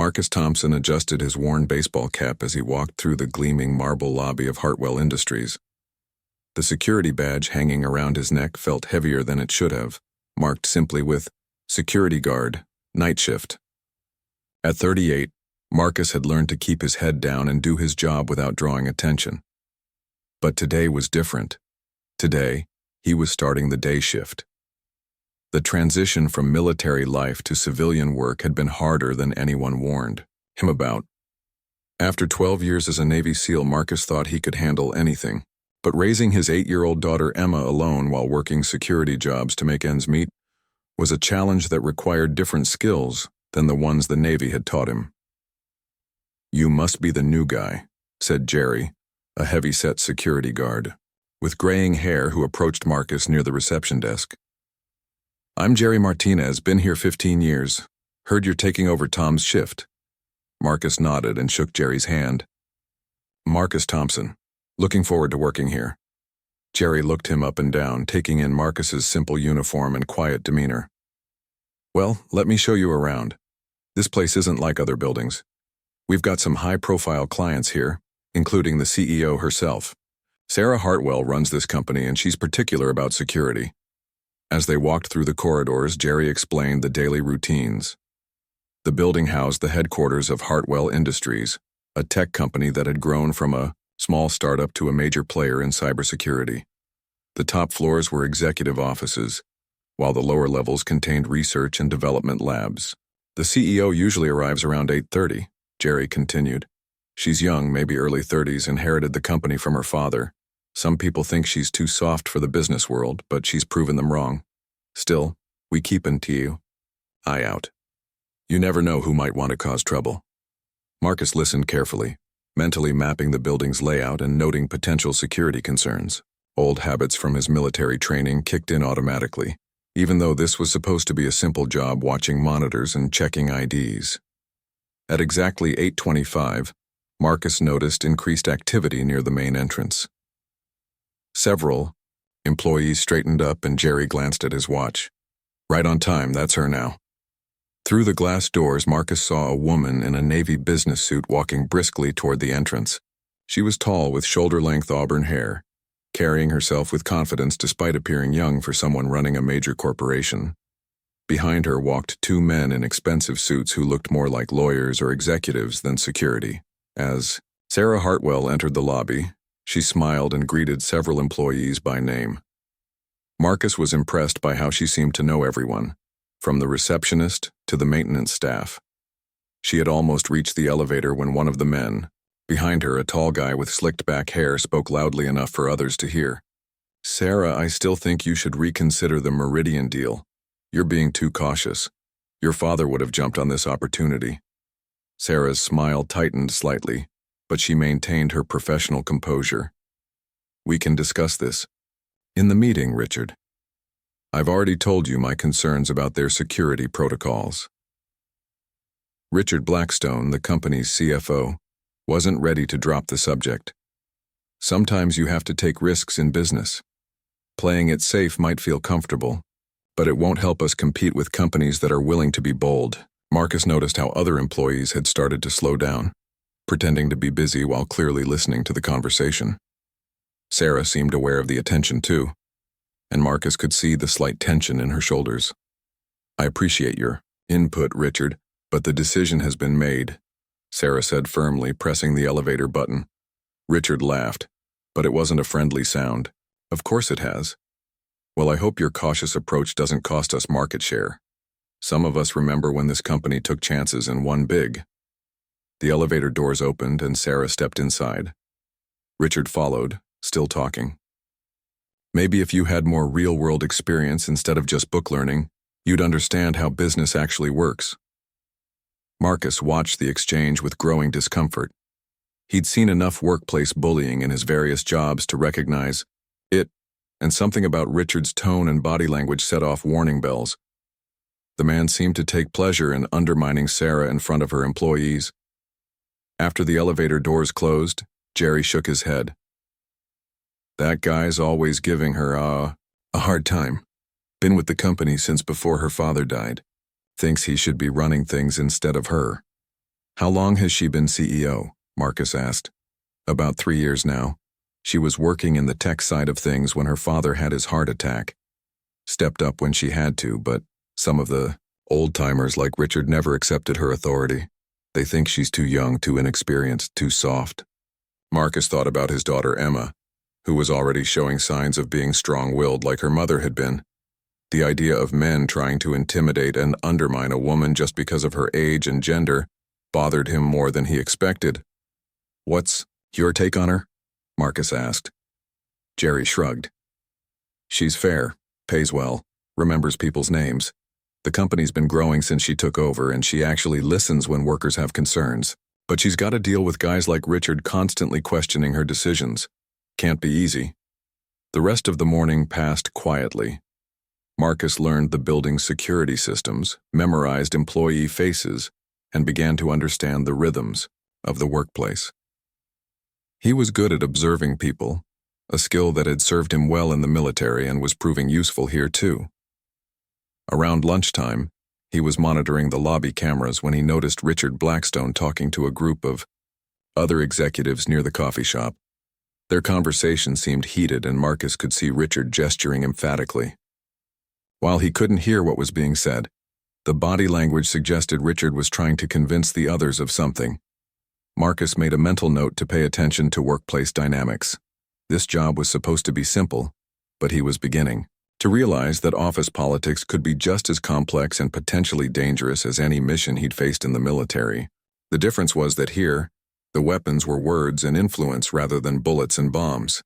Marcus Thompson adjusted his worn baseball cap as he walked through the gleaming marble lobby of Hartwell Industries. The security badge hanging around his neck felt heavier than it should have, marked simply with Security Guard, Night Shift. At 38, Marcus had learned to keep his head down and do his job without drawing attention. But today was different. Today, he was starting the day shift. The transition from military life to civilian work had been harder than anyone warned him about. After 12 years as a Navy SEAL, Marcus thought he could handle anything. But raising his 8-year-old daughter Emma alone while working security jobs to make ends meet was a challenge that required different skills than the ones the Navy had taught him. "You must be the new guy," said Jerry, a heavy-set security guard, with graying hair who approached Marcus near the reception desk. "I'm Jerry Martinez, been here 15 years. Heard you're taking over Tom's shift." Marcus nodded and shook Jerry's hand. "Marcus Thompson. Looking forward to working here." Jerry looked him up and down, taking in Marcus's simple uniform and quiet demeanor. "Well, let me show you around. This place isn't like other buildings. We've got some high-profile clients here, including the CEO herself. Sarah Hartwell runs this company, and she's particular about security." As they walked through the corridors, Jerry explained the daily routines. The building housed the headquarters of Hartwell Industries, a tech company that had grown from a small startup to a major player in cybersecurity. The top floors were executive offices, while the lower levels contained research and development labs. "The CEO usually arrives around 8:30, Jerry continued. "She's young, maybe early 30s, inherited the company from her father. Some people think she's too soft for the business world, but she's proven them wrong. Still, we keep an eye out. You never know who might want to cause trouble." Marcus listened carefully, mentally mapping the building's layout and noting potential security concerns. Old habits from his military training kicked in automatically, even though this was supposed to be a simple job watching monitors and checking IDs. At exactly 8:25, Marcus noticed increased activity near the main entrance. Several employees straightened up and Jerry glanced at his watch. "Right on time, that's her now." Through the glass doors, Marcus saw a woman in a Navy business suit walking briskly toward the entrance. She was tall with shoulder-length auburn hair, carrying herself with confidence despite appearing young for someone running a major corporation. Behind her walked 2 men in expensive suits who looked more like lawyers or executives than security. As Sarah Hartwell entered the lobby, she smiled and greeted several employees by name. Marcus was impressed by how she seemed to know everyone, from the receptionist to the maintenance staff. She had almost reached the elevator when one of the men, behind her a tall guy with slicked back hair, spoke loudly enough for others to hear. "Sarah, I still think you should reconsider the Meridian deal. You're being too cautious. Your father would have jumped on this opportunity." Sarah's smile tightened slightly, but she maintained her professional composure. "We can discuss this in the meeting, Richard. I've already told you my concerns about their security protocols." Richard Blackstone, the company's CFO, wasn't ready to drop the subject. "Sometimes you have to take risks in business. Playing it safe might feel comfortable, but it won't help us compete with companies that are willing to be bold." Marcus noticed how other employees had started to slow down, pretending to be busy while clearly listening to the conversation. Sarah seemed aware of the attention too, and Marcus could see the slight tension in her shoulders. "I appreciate your input, Richard, but the decision has been made," Sarah said firmly, pressing the elevator button. Richard laughed, but it wasn't a friendly sound. "Of course it has. Well, I hope your cautious approach doesn't cost us market share. Some of us remember when this company took chances and won big." The elevator doors opened and Sarah stepped inside. Richard followed, still talking. "Maybe if you had more real-world experience instead of just book learning, you'd understand how business actually works." Marcus watched the exchange with growing discomfort. He'd seen enough workplace bullying in his various jobs to recognize it, and something about Richard's tone and body language set off warning bells. The man seemed to take pleasure in undermining Sarah in front of her employees. After the elevator doors closed, Jerry shook his head. "That guy's always giving her a hard time. Been with the company since before her father died. Thinks he should be running things instead of her." How long has she been CEO? Marcus asked. About 3 years now. She was working in the tech side of things when her father had his heart attack. Stepped up when she had to, but some of the old-timers like Richard never accepted her authority. They think she's too young, too inexperienced, too soft. Marcus thought about his daughter Emma, who was already showing signs of being strong-willed like her mother had been. The idea of men trying to intimidate and undermine a woman just because of her age and gender bothered him more than he expected. What's your take on her? Marcus asked. Jerry shrugged. She's fair, pays well, remembers people's names. The company's been growing since she took over, and she actually listens when workers have concerns. But she's got to deal with guys like Richard constantly questioning her decisions. Can't be easy. The rest of the morning passed quietly. Marcus learned the building's security systems, memorized employee faces, and began to understand the rhythms of the workplace. He was good at observing people, a skill that had served him well in the military and was proving useful here too. Around lunchtime, he was monitoring the lobby cameras when he noticed Richard Blackstone talking to a group of other executives near the coffee shop. Their conversation seemed heated, and Marcus could see Richard gesturing emphatically. While he couldn't hear what was being said, the body language suggested Richard was trying to convince the others of something. Marcus made a mental note to pay attention to workplace dynamics. This job was supposed to be simple, but he was beginning to realize that office politics could be just as complex and potentially dangerous as any mission he'd faced in the military. The difference was that here, the weapons were words and influence rather than bullets and bombs.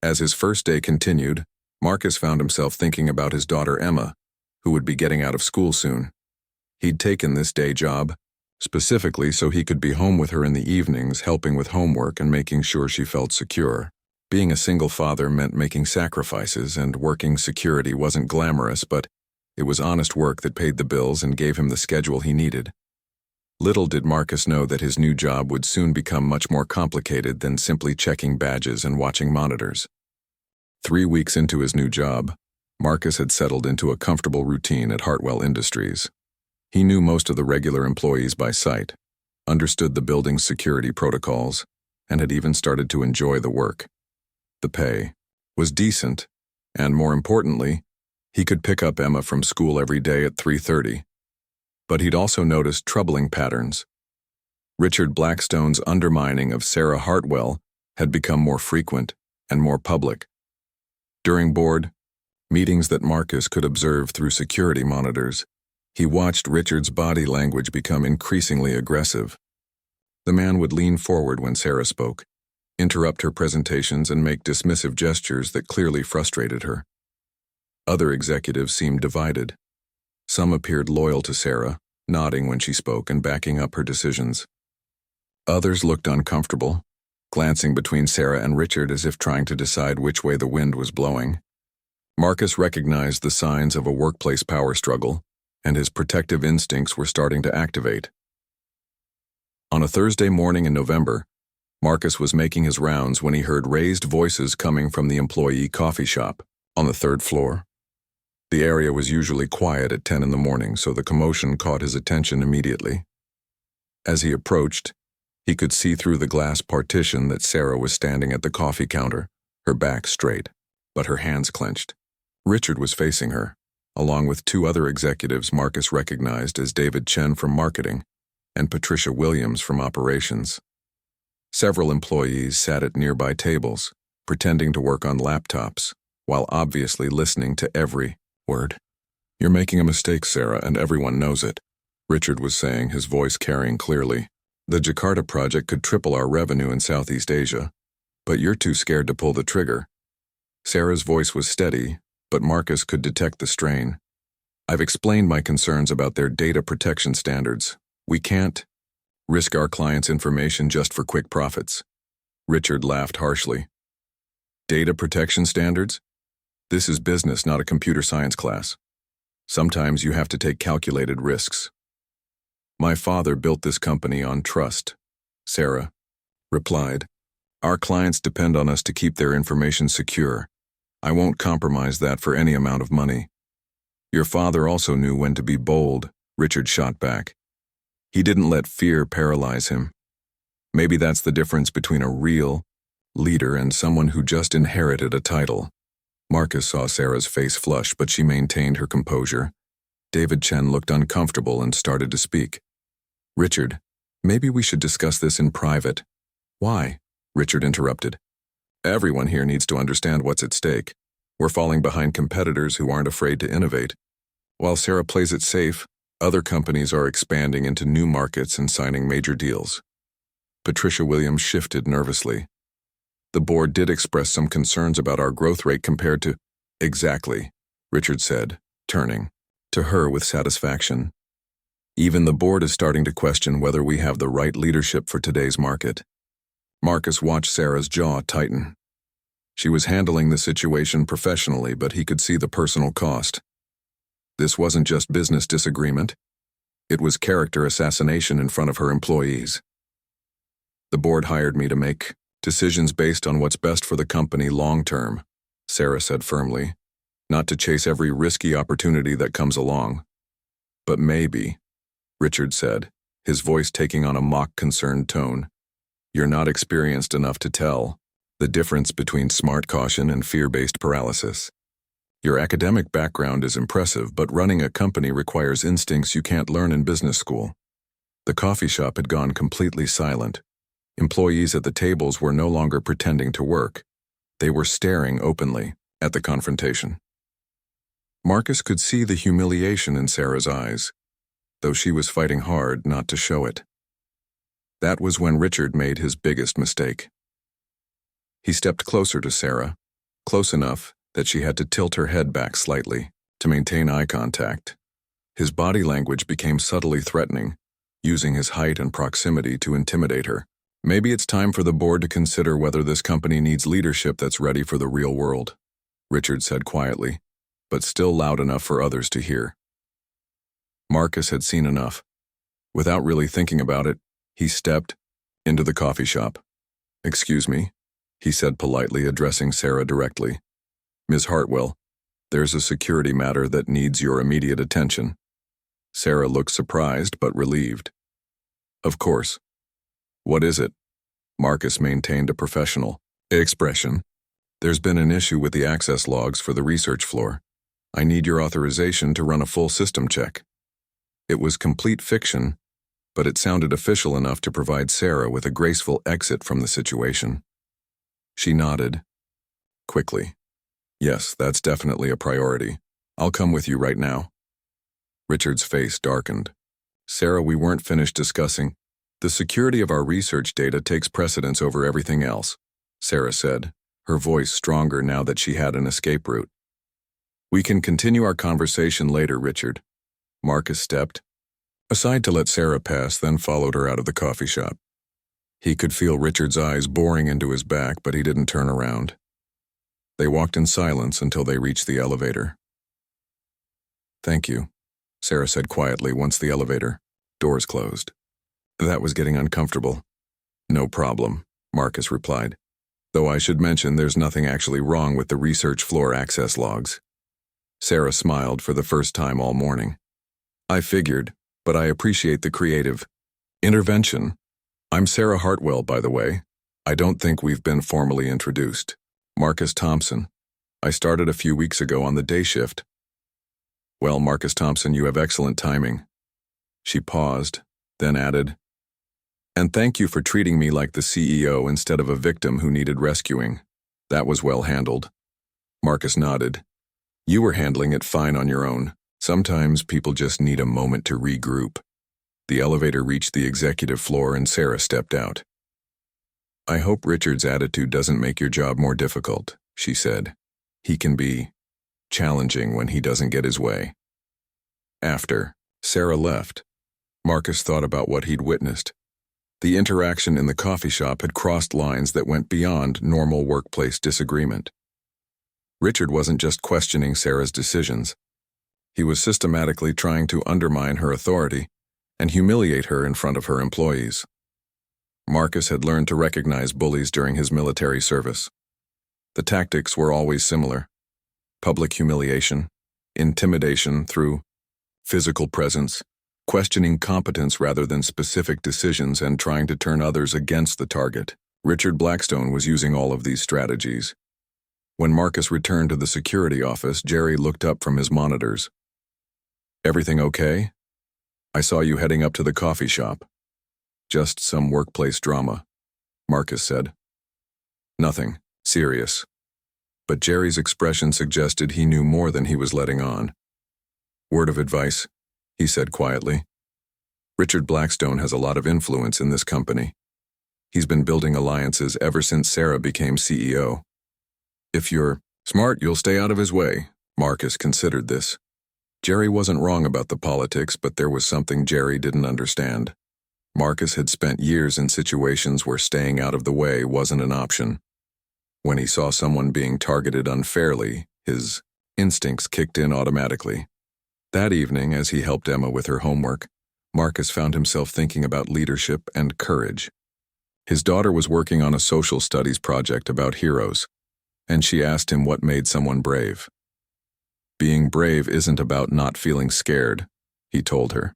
As his first day continued, Marcus found himself thinking about his daughter Emma, who would be getting out of school soon. He'd taken this day job specifically so he could be home with her in the evenings, helping with homework and making sure she felt secure. Being a single father meant making sacrifices, and working security wasn't glamorous, but it was honest work that paid the bills and gave him the schedule he needed. Little did Marcus know that his new job would soon become much more complicated than simply checking badges and watching monitors. 3 weeks into his new job, Marcus had settled into a comfortable routine at Hartwell Industries. He knew most of the regular employees by sight, understood the building's security protocols, and had even started to enjoy the work. The pay was decent, and more importantly, he could pick up Emma from school every day at 3:30. But he'd also noticed troubling patterns. Richard Blackstone's undermining of Sarah Hartwell had become more frequent and more public. During board meetings that Marcus could observe through security monitors, he watched Richard's body language become increasingly aggressive. The man would lean forward when Sarah spoke, interrupt her presentations, and make dismissive gestures that clearly frustrated her. Other executives seemed divided. Some appeared loyal to Sarah, nodding when she spoke and backing up her decisions. Others looked uncomfortable, glancing between Sarah and Richard as if trying to decide which way the wind was blowing. Marcus recognized the signs of a workplace power struggle, and his protective instincts were starting to activate. On a Thursday morning in November, Marcus was making his rounds when he heard raised voices coming from the employee coffee shop on the 3rd floor. The area was usually quiet at 10 in the morning, so the commotion caught his attention immediately. As he approached, he could see through the glass partition that Sarah was standing at the coffee counter, her back straight, but her hands clenched. Richard was facing her, along with 2 other executives Marcus recognized as David Chen from marketing and Patricia Williams from operations. Several employees sat at nearby tables, pretending to work on laptops, while obviously listening to every word. "You're making a mistake, Sarah, and everyone knows it," Richard was saying, his voice carrying clearly. "The Jakarta project could triple our revenue in Southeast Asia, but you're too scared to pull the trigger." Sarah's voice was steady, but Marcus could detect the strain. "I've explained my concerns about their data protection standards. We can't risk our clients' information just for quick profits." Richard laughed harshly. "Data protection standards? This is business, not a computer science class. Sometimes you have to take calculated risks." "My father built this company on trust," Sarah replied. "Our clients depend on us to keep their information secure. I won't compromise that for any amount of money." "Your father also knew when to be bold," Richard shot back. He didn't let fear paralyze him. Maybe that's the difference between a real leader and someone who just inherited a title. Marcus saw Sarah's face flush, but she maintained her composure. David Chen looked uncomfortable and started to speak. "Richard, maybe we should discuss this in private." "Why?" Richard interrupted. "Everyone here needs to understand what's at stake. We're falling behind competitors who aren't afraid to innovate. While Sarah plays it safe, other companies are expanding into new markets and signing major deals." Patricia Williams shifted nervously. "The board did express some concerns about our growth rate compared to—" "Exactly," Richard said, turning to her with satisfaction. "Even the board is starting to question whether we have the right leadership for today's market." Marcus watched Sarah's jaw tighten. She was handling the situation professionally, but he could see the personal cost. This wasn't just business disagreement. It was character assassination in front of her employees. "The board hired me to make decisions based on what's best for the company long-term," Sarah said firmly, "not to chase every risky opportunity that comes along." "But maybe," Richard said, his voice taking on a mock-concerned tone, "you're not experienced enough to tell the difference between smart caution and fear-based paralysis. Your academic background is impressive, but running a company requires instincts you can't learn in business school." The coffee shop had gone completely silent. Employees at the tables were no longer pretending to work. They were staring openly at the confrontation. Marcus could see the humiliation in Sarah's eyes, though she was fighting hard not to show it. That was when Richard made his biggest mistake. He stepped closer to Sarah, close enough that she had to tilt her head back slightly to maintain eye contact. His body language became subtly threatening, using his height and proximity to intimidate her. "Maybe it's time for the board to consider whether this company needs leadership that's ready for the real world," Richard said quietly, but still loud enough for others to hear. Marcus had seen enough. Without really thinking about it, he stepped into the coffee shop. "Excuse me," he said politely, addressing Sarah directly. "Ms. Hartwell, there's a security matter that needs your immediate attention." Sarah looked surprised but relieved. "Of course. What is it?" Marcus maintained a professional expression. "There's been an issue with the access logs for the research floor. I need your authorization to run a full system check." It was complete fiction, but it sounded official enough to provide Sarah with a graceful exit from the situation. She nodded quickly. "Yes, that's definitely a priority. I'll come with you right now." Richard's face darkened. "Sarah, we weren't finished discussing. The security of our research data takes precedence over everything else," Sarah said, her voice stronger now that she had an escape route. "We can continue our conversation later, Richard." Marcus stepped aside to let Sarah pass, then followed her out of the coffee shop. He could feel Richard's eyes boring into his back, but he didn't turn around. They walked in silence until they reached the elevator. "Thank you," Sarah said quietly once the elevator doors closed. That was getting uncomfortable. "No problem," Marcus replied. "Though I should mention there's nothing actually wrong with the research floor access logs." Sarah smiled for the first time all morning. "I figured, but I appreciate the creative intervention. I'm Sarah Hartwell, by the way. I don't think we've been formally introduced. Marcus Thompson. I started a few weeks ago on the day shift." "Well, Marcus Thompson, you have excellent timing." She paused, then added, "And thank you for treating me like the CEO instead of a victim who needed rescuing. That was well handled." Marcus nodded. "You were handling it fine on your own. Sometimes people just need a moment to regroup." The elevator reached the executive floor and Sarah stepped out. "I hope Richard's attitude doesn't make your job more difficult," she said. "He can be challenging when he doesn't get his way." After Sarah left, Marcus thought about what he'd witnessed. The interaction in the coffee shop had crossed lines that went beyond normal workplace disagreement. Richard wasn't just questioning Sarah's decisions. He was systematically trying to undermine her authority and humiliate her in front of her employees. Marcus had learned to recognize bullies during his military service. The tactics were always similar: public humiliation, intimidation through physical presence, questioning competence rather than specific decisions and trying to turn others against the target. Richard Blackstone was using all of these strategies. When Marcus returned to the security office, Jerry looked up from his monitors. "Everything okay? I saw you heading up to the coffee shop." "Just some workplace drama," Marcus said. "Nothing serious." But Jerry's expression suggested he knew more than he was letting on. "Word of advice," he said quietly. "Richard Blackstone has a lot of influence in this company. He's been building alliances ever since Sarah became CEO. If you're smart, you'll stay out of his way." Marcus considered this. Jerry wasn't wrong about the politics, but there was something Jerry didn't understand. Marcus had spent years in situations where staying out of the way wasn't an option. When he saw someone being targeted unfairly, his instincts kicked in automatically. That evening, as he helped Emma with her homework, Marcus found himself thinking about leadership and courage. His daughter was working on a social studies project about heroes, and she asked him what made someone brave. "Being brave isn't about not feeling scared," he told her.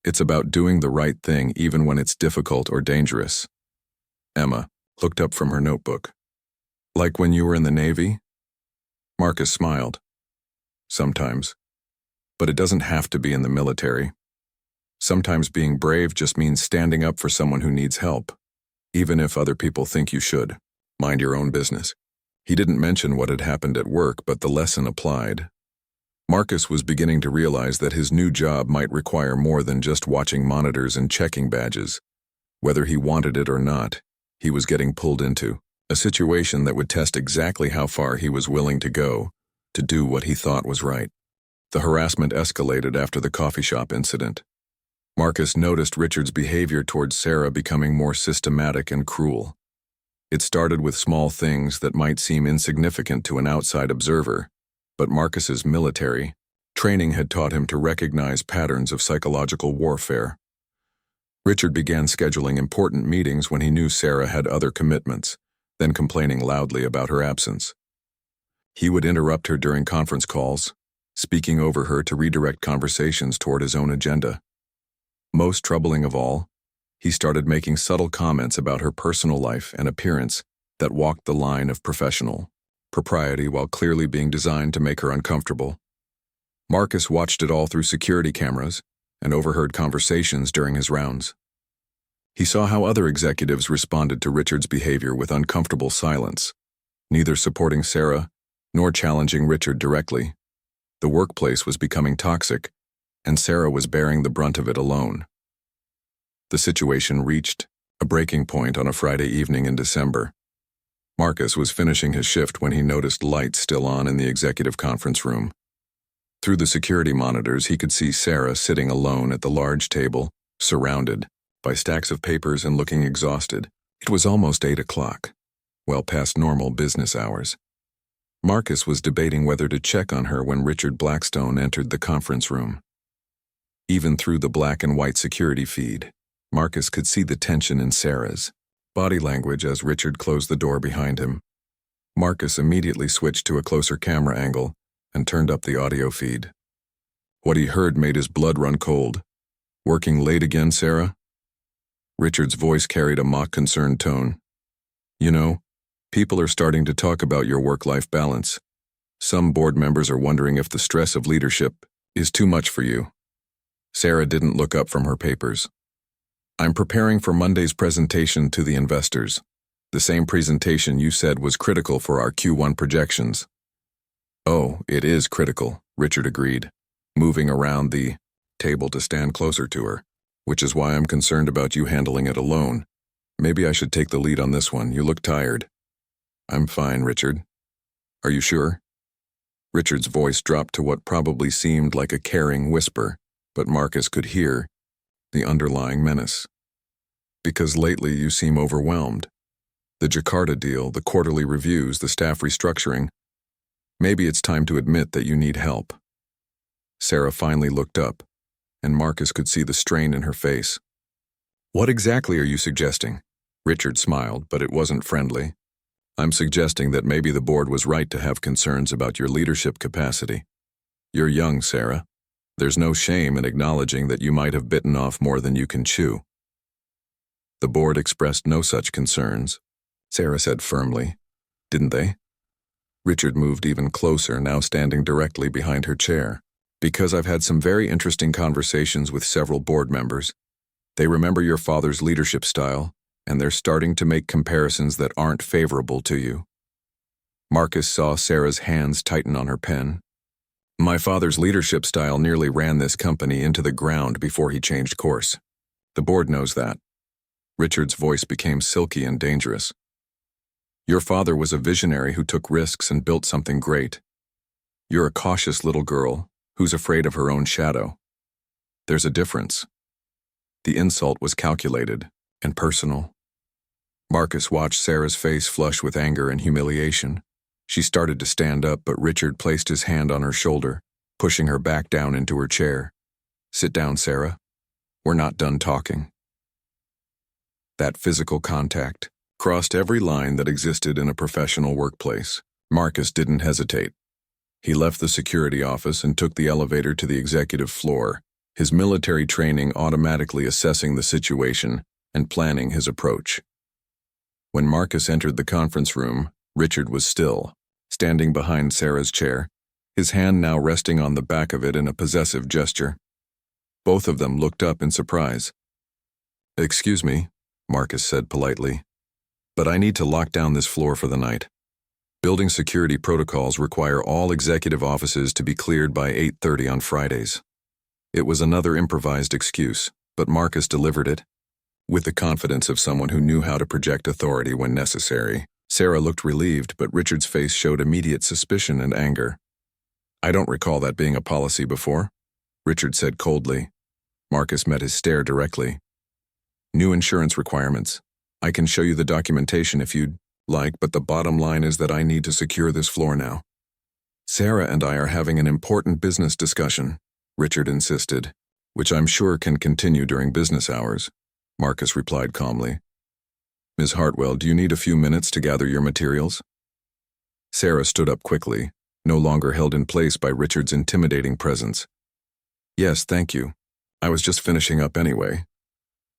"It's about doing the right thing even when it's difficult or dangerous." Emma looked up from her notebook. "Like when you were in the Navy?" Marcus smiled. "Sometimes. But it doesn't have to be in the military. Sometimes being brave just means standing up for someone who needs help, even if other people think you should. Mind your own business." He didn't mention what had happened at work, but the lesson applied. Marcus was beginning to realize that his new job might require more than just watching monitors and checking badges. Whether he wanted it or not, he was getting pulled into a situation that would test exactly how far he was willing to go to do what he thought was right. The harassment escalated after the coffee shop incident. Marcus noticed Richard's behavior towards Sarah becoming more systematic and cruel. It started with small things that might seem insignificant to an outside observer, but Marcus's military training had taught him to recognize patterns of psychological warfare. Richard began scheduling important meetings when he knew Sarah had other commitments, then complaining loudly about her absence. He would interrupt her during conference calls, speaking over her to redirect conversations toward his own agenda. Most troubling of all, he started making subtle comments about her personal life and appearance that walked the line of professional propriety while clearly being designed to make her uncomfortable. Marcus watched it all through security cameras and overheard conversations during his rounds. He saw how other executives responded to Richard's behavior with uncomfortable silence, neither supporting Sarah nor challenging Richard directly. The workplace was becoming toxic, and Sarah was bearing the brunt of it alone. The situation reached a breaking point on a Friday evening in December. Marcus was finishing his shift when he noticed lights still on in the executive conference room. Through the security monitors, he could see Sarah sitting alone at the large table, surrounded by stacks of papers and looking exhausted. It was almost 8 o'clock, well past normal business hours. Marcus was debating whether to check on her when Richard Blackstone entered the conference room. Even through the black and white security feed, Marcus could see the tension in Sarah's body language as Richard closed the door behind him. Marcus immediately switched to a closer camera angle and turned up the audio feed. What he heard made his blood run cold. "Working late again, Sarah?" Richard's voice carried a mock-concerned tone. "You know, people are starting to talk about your work-life balance. Some board members are wondering if the stress of leadership is too much for you." Sarah didn't look up from her papers. "I'm preparing for Monday's presentation to the investors. The same presentation you said was critical for our Q1 projections." "Oh, it is critical," Richard agreed, moving around the table to stand closer to her, "which is why I'm concerned about you handling it alone. Maybe I should take the lead on this one. You look tired." "I'm fine, Richard." "Are you sure?" Richard's voice dropped to what probably seemed like a caring whisper, but Marcus could hear the underlying menace. "Because lately you seem overwhelmed. The Jakarta deal, the quarterly reviews, the staff restructuring. Maybe it's time to admit that you need help." Sarah finally looked up, and Marcus could see the strain in her face. "What exactly are you suggesting?" Richard smiled, but it wasn't friendly. "I'm suggesting that maybe the board was right to have concerns about your leadership capacity. You're young, Sarah. There's no shame in acknowledging that you might have bitten off more than you can chew. The board expressed no such concerns, Sarah said firmly. Didn't they? Richard moved even closer, now standing directly behind her chair. Because I've had some very interesting conversations with several board members. They remember your father's leadership style, and they're starting to make comparisons that aren't favorable to you. Marcus saw Sarah's hands tighten on her pen. My father's leadership style nearly ran this company into the ground before he changed course. The board knows that. Richard's voice became silky and dangerous. Your father was a visionary who took risks and built something great. You're a cautious little girl who's afraid of her own shadow. There's a difference. The insult was calculated and personal. Marcus watched Sarah's face flush with anger and humiliation. She started to stand up, but Richard placed his hand on her shoulder, pushing her back down into her chair. Sit down, Sarah. We're not done talking. That physical contact crossed every line that existed in a professional workplace. Marcus didn't hesitate. He left the security office and took the elevator to the executive floor, his military training automatically assessing the situation and planning his approach. When Marcus entered the conference room, Richard was still, standing behind Sarah's chair, his hand now resting on the back of it in a possessive gesture. Both of them looked up in surprise. Excuse me, Marcus said politely, but I need to lock down this floor for the night. Building security protocols require all executive offices to be cleared by 8:30 on Fridays. It was another improvised excuse, but Marcus delivered it, with the confidence of someone who knew how to project authority when necessary. Sarah looked relieved, but Richard's face showed immediate suspicion and anger. I don't recall that being a policy before, Richard said coldly. Marcus met his stare directly. New insurance requirements. I can show you the documentation if you'd like, but the bottom line is that I need to secure this floor now. Sarah and I are having an important business discussion, Richard insisted, which I'm sure can continue during business hours, Marcus replied calmly. Ms. Hartwell, do you need a few minutes to gather your materials? Sarah stood up quickly, no longer held in place by Richard's intimidating presence. Yes, thank you. I was just finishing up anyway.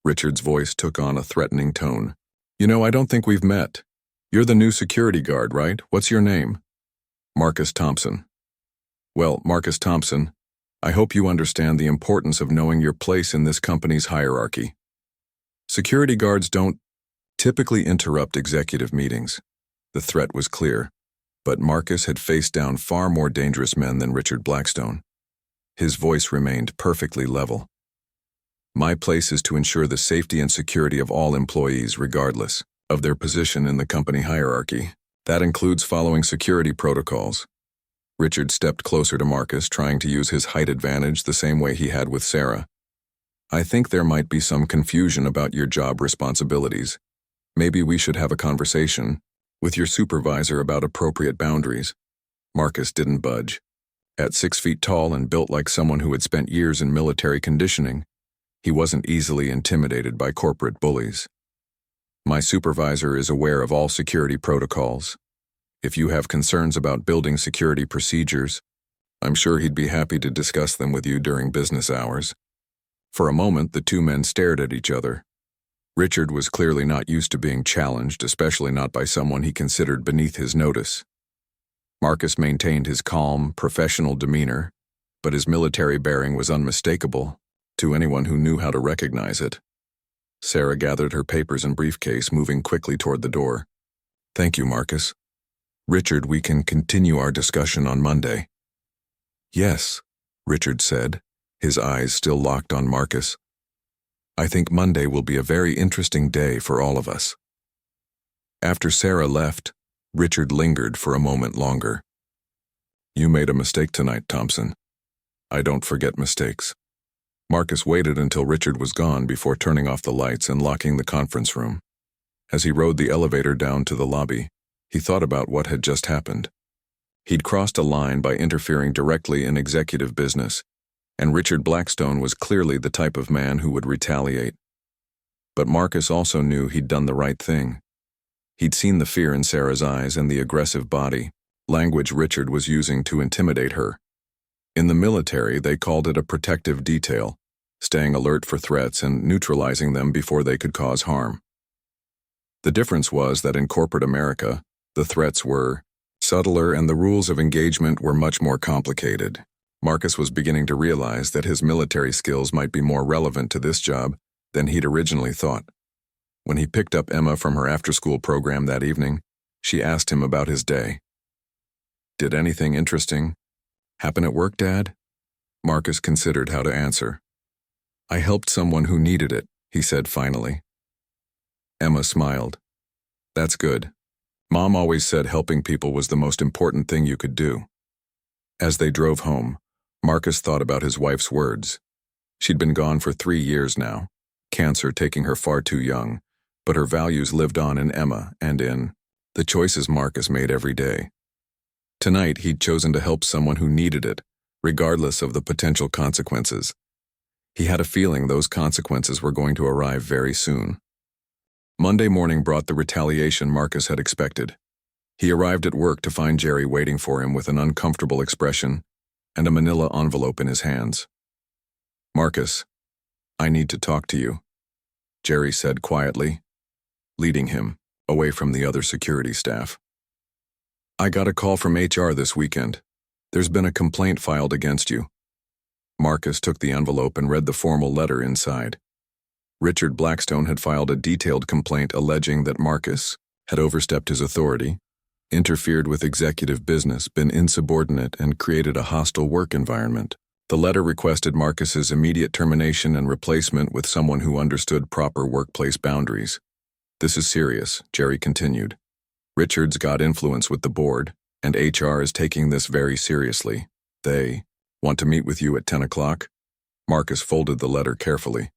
Richard's voice took on a threatening tone. You know, I don't think we've met. You're the new security guard, right? What's your name? Marcus Thompson. Well, Marcus Thompson, I hope you understand the importance of knowing your place in this company's hierarchy. Security guards don't typically interrupt executive meetings. The threat was clear, but Marcus had faced down far more dangerous men than Richard Blackstone. His voice remained perfectly level. My place is to ensure the safety and security of all employees regardless of their position in the company hierarchy. That includes following security protocols. Richard stepped closer to Marcus, trying to use his height advantage the same way he had with Sarah. I think there might be some confusion about your job responsibilities. Maybe we should have a conversation with your supervisor about appropriate boundaries. Marcus didn't budge. At 6 feet tall and built like someone who had spent years in military conditioning, he wasn't easily intimidated by corporate bullies. My supervisor is aware of all security protocols. If you have concerns about building security procedures, I'm sure he'd be happy to discuss them with you during business hours. For a moment, the two men stared at each other. Richard was clearly not used to being challenged, especially not by someone he considered beneath his notice. Marcus maintained his calm, professional demeanor, but his military bearing was unmistakable to anyone who knew how to recognize it. Sarah gathered her papers and briefcase, moving quickly toward the door. Thank you, Marcus. Richard, we can continue our discussion on Monday. Yes, Richard said, his eyes still locked on Marcus. I think Monday will be a very interesting day for all of us. After Sarah left, Richard lingered for a moment longer. You made a mistake tonight, Thompson. I don't forget mistakes. Marcus waited until Richard was gone before turning off the lights and locking the conference room. As he rode the elevator down to the lobby, he thought about what had just happened. He'd crossed a line by interfering directly in executive business, and Richard Blackstone was clearly the type of man who would retaliate. But Marcus also knew he'd done the right thing. He'd seen the fear in Sarah's eyes and the aggressive body, language Richard was using to intimidate her. In the military, they called it a protective detail, staying alert for threats and neutralizing them before they could cause harm. The difference was that in corporate America, the threats were subtler and the rules of engagement were much more complicated. Marcus was beginning to realize that his military skills might be more relevant to this job than he'd originally thought. When he picked up Emma from her after-school program that evening, she asked him about his day. "Did anything interesting happen at work, Dad?" Marcus considered how to answer. "I helped someone who needed it," he said finally. Emma smiled. "That's good. Mom always said helping people was the most important thing you could do." As they drove home, Marcus thought about his wife's words. She'd been gone for 3 years now, cancer taking her far too young, but her values lived on in Emma and in the choices Marcus made every day. Tonight, he'd chosen to help someone who needed it, regardless of the potential consequences. He had a feeling those consequences were going to arrive very soon. Monday morning brought the retaliation Marcus had expected. He arrived at work to find Jerry waiting for him with an uncomfortable expression and a manila envelope in his hands. "Marcus, I need to talk to you," Jerry said quietly, leading him away from the other security staff. "I got a call from HR this weekend. There's been a complaint filed against you." Marcus took the envelope and read the formal letter inside. Richard Blackstone had filed a detailed complaint alleging that Marcus had overstepped his authority, interfered with executive business, been insubordinate, and created a hostile work environment. The letter requested Marcus's immediate termination and replacement with someone who understood proper workplace boundaries. "This is serious," Jerry continued. "Richard's got influence with the board, and HR is taking this very seriously. They want to meet with you at 10 o'clock. Marcus folded the letter carefully.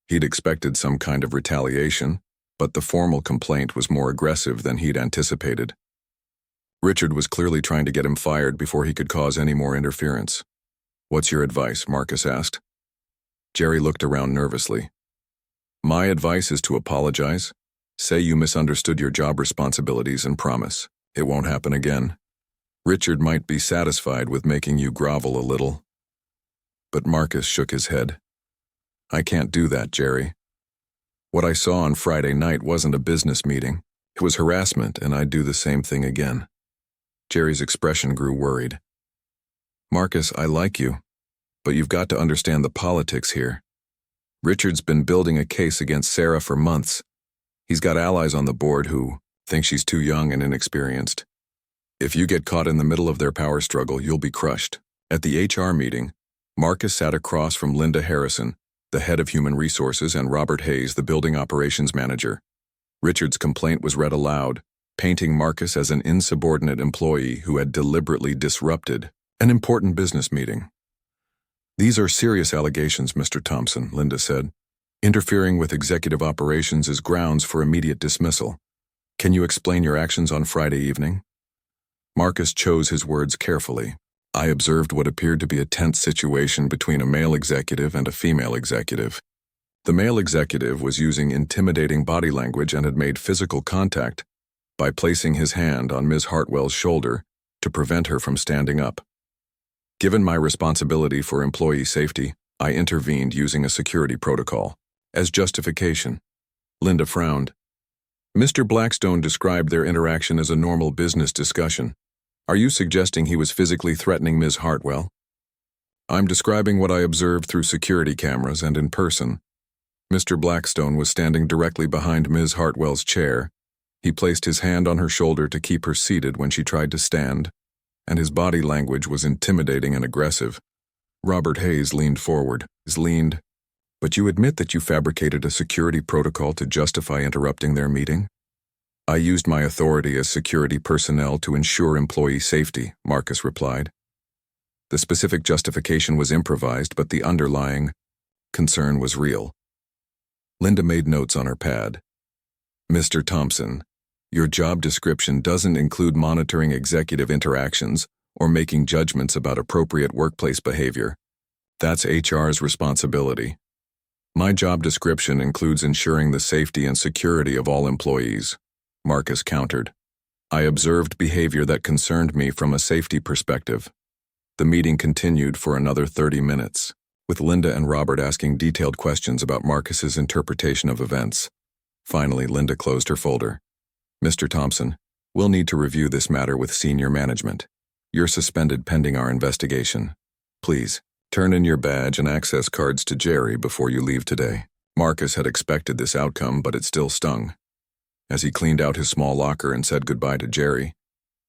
He'd expected some kind of retaliation, but the formal complaint was more aggressive than he'd anticipated. Richard was clearly trying to get him fired before he could cause any more interference. "What's your advice?" Marcus asked. Jerry looked around nervously. "My advice is to apologize. Say you misunderstood your job responsibilities and promise it won't happen again. Richard might be satisfied with making you grovel a little." But Marcus shook his head. "I can't do that, Jerry. What I saw on Friday night wasn't a business meeting. It was harassment, and I'd do the same thing again." Jerry's expression grew worried. "Marcus, I like you, but you've got to understand the politics here. Richard's been building a case against Sarah for months. He's got allies on the board who think she's too young and inexperienced. If you get caught in the middle of their power struggle, you'll be crushed." At the HR meeting, Marcus sat across from Linda Harrison, the head of human resources, and Robert Hayes, the building operations manager. Richard's complaint was read aloud, painting Marcus as an insubordinate employee who had deliberately disrupted an important business meeting. "These are serious allegations, Mr. Thompson," Linda said. "Interfering with executive operations is grounds for immediate dismissal. Can you explain your actions on Friday evening?" Marcus chose his words carefully. "I observed what appeared to be a tense situation between a male executive and a female executive. The male executive was using intimidating body language and had made physical contact by placing his hand on Ms. Hartwell's shoulder to prevent her from standing up. Given my responsibility for employee safety, I intervened using a security protocol. As justification." Linda frowned. "Mr. Blackstone described their interaction as a normal business discussion. Are you suggesting he was physically threatening Ms. Hartwell?" "I'm describing what I observed through security cameras and in person. Mr. Blackstone was standing directly behind Ms. Hartwell's chair. He placed his hand on her shoulder to keep her seated when she tried to stand, and his body language was intimidating and aggressive." Robert Hayes leaned forward. "But you admit that you fabricated a security protocol to justify interrupting their meeting?" "I used my authority as security personnel to ensure employee safety," Marcus replied. The specific justification was improvised, but the underlying concern was real. Linda made notes on her pad. "Mr. Thompson, your job description doesn't include monitoring executive interactions or making judgments about appropriate workplace behavior. That's HR's responsibility. My job description includes ensuring the safety and security of all employees," Marcus countered. "I observed behavior that concerned me from a safety perspective. The meeting continued for another 30 minutes, with Linda and Robert asking detailed questions about Marcus's interpretation of events. Finally, Linda closed her folder. "Mr. Thompson, we'll need to review this matter with senior management. You're suspended pending our investigation. Please, turn in your badge and access cards to Jerry before you leave today." Marcus had expected this outcome, but it still stung. As he cleaned out his small locker and said goodbye to Jerry,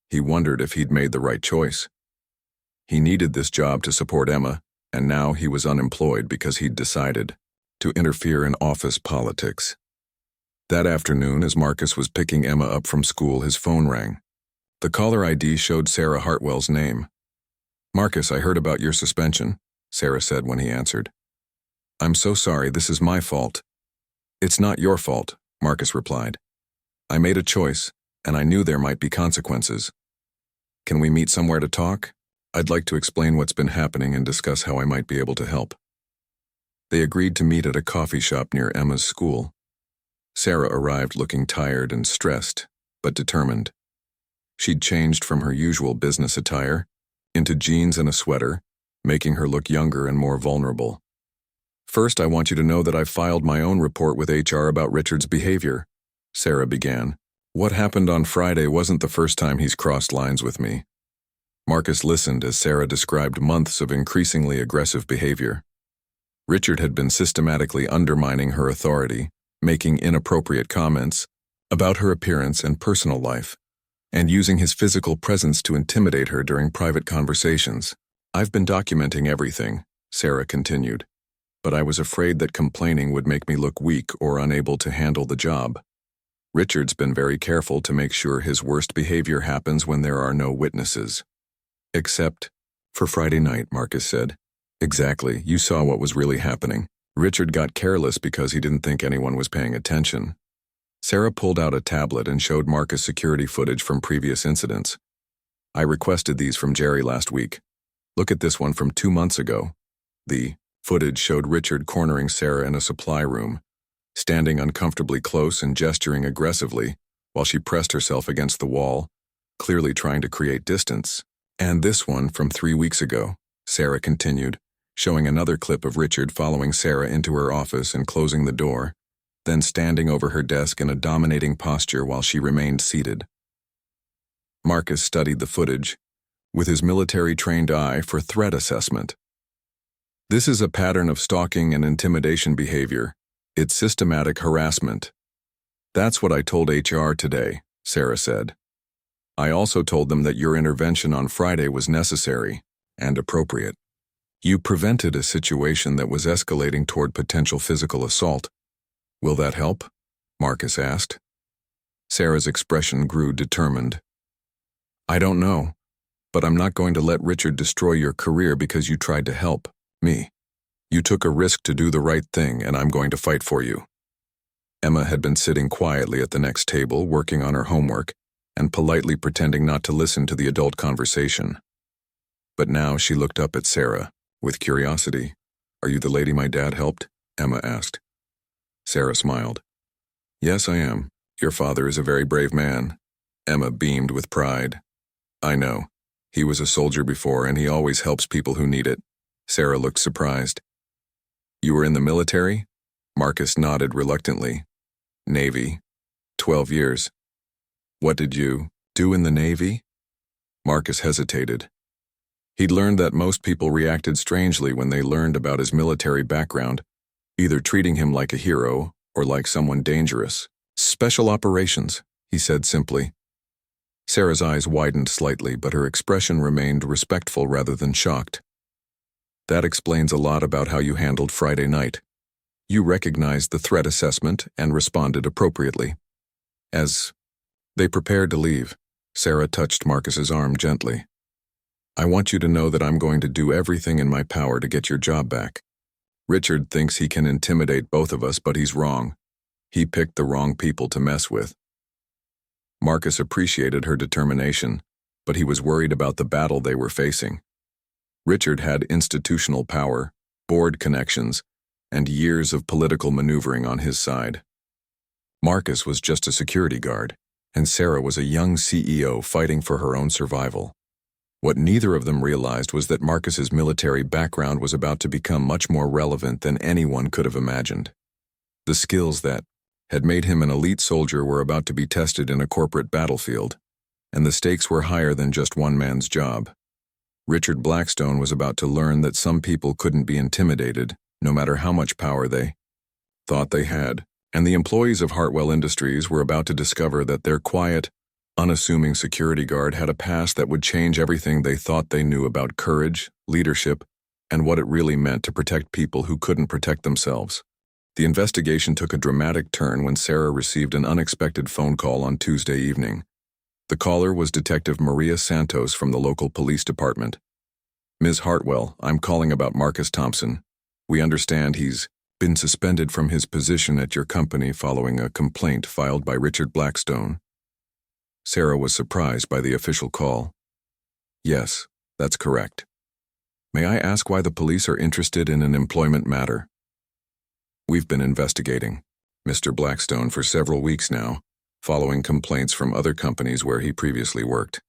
he wondered if he'd made the right choice. He needed this job to support Emma, and now he was unemployed because he'd decided to interfere in office politics. That afternoon, as Marcus was picking Emma up from school, his phone rang. The caller ID showed Sarah Hartwell's name. "Marcus, I heard about your suspension," Sarah said when he answered. "I'm so sorry, this is my fault." "It's not your fault," Marcus replied. "I made a choice, and I knew there might be consequences. Can we meet somewhere to talk? I'd like to explain what's been happening and discuss how I might be able to help." They agreed to meet at a coffee shop near Emma's school. Sarah arrived looking tired and stressed, but determined. She'd changed from her usual business attire into jeans and a sweater, making her look younger and more vulnerable. "First, I want you to know that I've filed my own report with HR about Richard's behavior," Sarah began. "What happened on Friday wasn't the first time he's crossed lines with me." Marcus listened as Sarah described months of increasingly aggressive behavior. Richard had been systematically undermining her authority, making inappropriate comments about her appearance and personal life, and using his physical presence to intimidate her during private conversations. "I've been documenting everything," Sarah continued, "but I was afraid that complaining would make me look weak or unable to handle the job. Richard's been very careful to make sure his worst behavior happens when there are no witnesses." "Except for Friday night," Marcus said. "Exactly, you saw what was really happening. Richard got careless because he didn't think anyone was paying attention." Sarah pulled out a tablet and showed Marcus security footage from previous incidents. "I requested these from Jerry last week. Look at this one from 2 months ago." The footage showed Richard cornering Sarah in a supply room, standing uncomfortably close and gesturing aggressively while she pressed herself against the wall, clearly trying to create distance. "And this one from 3 weeks ago," Sarah continued, showing another clip of Richard following Sarah into her office and closing the door, then standing over her desk in a dominating posture while she remained seated. Marcus studied the footage with his military-trained eye for threat assessment. "This is a pattern of stalking and intimidation behavior. It's systematic harassment. That's what I told HR today," Sarah said. "I also told them that your intervention on Friday was necessary and appropriate. You prevented a situation that was escalating toward potential physical assault. Will that help?" Marcus asked. Sarah's expression grew determined. "I don't know, but I'm not going to let Richard destroy your career because you tried to help me. You took a risk to do the right thing, and I'm going to fight for you." Emma had been sitting quietly at the next table, working on her homework, and politely pretending not to listen to the adult conversation. But now she looked up at Sarah with curiosity. "Are you the lady my dad helped?" Emma asked. Sarah smiled. "Yes, I am. Your father is a very brave man." Emma beamed with pride. "I know. He was a soldier before, and he always helps people who need it." Sarah looked surprised. "You were in the military?" Marcus nodded reluctantly. "Navy. 12 years. What did you do in the Navy?" Marcus hesitated. He'd learned that most people reacted strangely when they learned about his military background, either treating him like a hero or like someone dangerous. "Special operations," he said simply. Sarah's eyes widened slightly, but her expression remained respectful rather than shocked. "That explains a lot about how you handled Friday night. You recognized the threat assessment and responded appropriately." As they prepared to leave, Sarah touched Marcus's arm gently. "I want you to know that I'm going to do everything in my power to get your job back. Richard thinks he can intimidate both of us, but he's wrong. He picked the wrong people to mess with." Marcus appreciated her determination, but he was worried about the battle they were facing. Richard had institutional power, board connections, and years of political maneuvering on his side. Marcus was just a security guard, and Sarah was a young CEO fighting for her own survival. What neither of them realized was that Marcus's military background was about to become much more relevant than anyone could have imagined. The skills that had made him an elite soldier were about to be tested in a corporate battlefield, and the stakes were higher than just one man's job. Richard Blackstone was about to learn that some people couldn't be intimidated, no matter how much power they thought they had, and the employees of Hartwell Industries were about to discover that their quiet, unassuming security guard had a past that would change everything they thought they knew about courage, leadership, and what it really meant to protect people who couldn't protect themselves. The investigation took a dramatic turn when Sarah received an unexpected phone call on Tuesday evening. The caller was Detective Maria Santos from the local police department. "Ms. Hartwell, I'm calling about Marcus Thompson. We understand he's been suspended from his position at your company following a complaint filed by Richard Blackstone." Sarah was surprised by the official call. "Yes, that's correct. May I ask why the police are interested in an employment matter?" "We've been investigating Mr. Blackstone for several weeks now, following complaints from other companies where he previously worked.